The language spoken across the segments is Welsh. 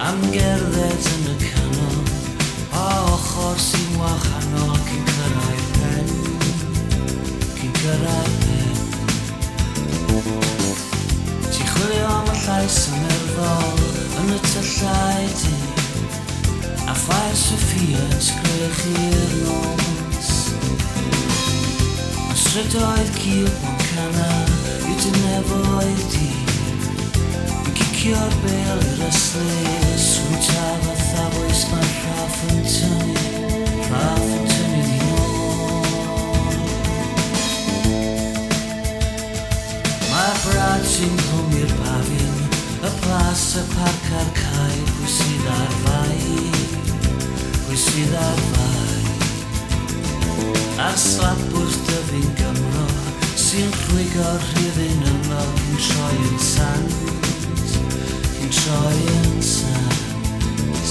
am gerdded yn y canol a ochr sy'n wahanol cyn cyrraedd pen, cyn cyrraedd pen. Ti'n chwilio am y llais yn erfol yn y tyllau di a ffair Sophia yn sgrech i'r nos. Mae strydoedd cil o'n cana yw dyn nefoedd di cio'r bel i'r yslis rwy'n tafod thafwys mae'n rhaff yn tynnu ni ôl. Mae'r brad sy'n clwm i'r bafin y plas y parc a'r cae pwy sydd ar fai, pwy sydd ar fai. A'r slap wrth dyfu'n Gymro sy'n rhwygo'r rhyddin yno cyn troi yn sand, troi yn sant.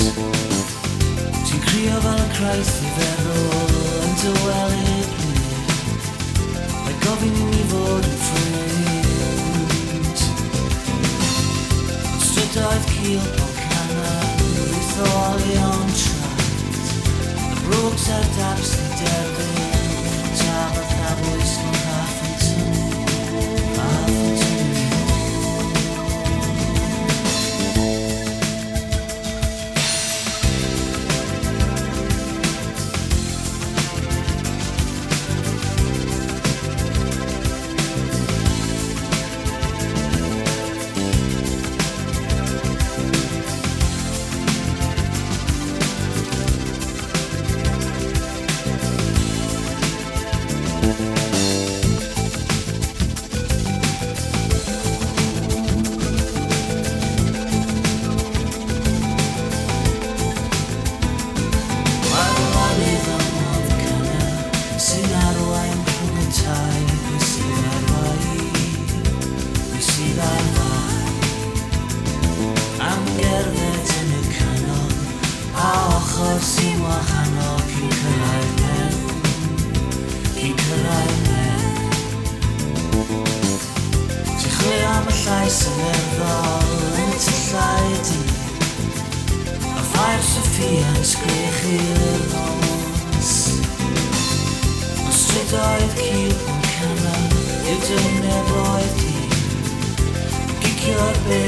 Ti'n crio fel y craith i feddwl yn dywelyd ni, mae gofyn i ni fod yn ffrind. Ond strydoedd cil Polcana wyth o olion traed, y brooks a'r dabs ni derbyn, taf a thafwys mewn rhaff yn tynnu, rhaff yn tynnu. Sy'n wahanol cyn cyrraedd pen, cyn cyrraedd pen. Ti'n chwilio am y llais yn erfol yn y tyllau di a ffair Sophia yn sgrech i'r nos. O strydoedd cil o'n cana yw dyneboedd di gicio'r bel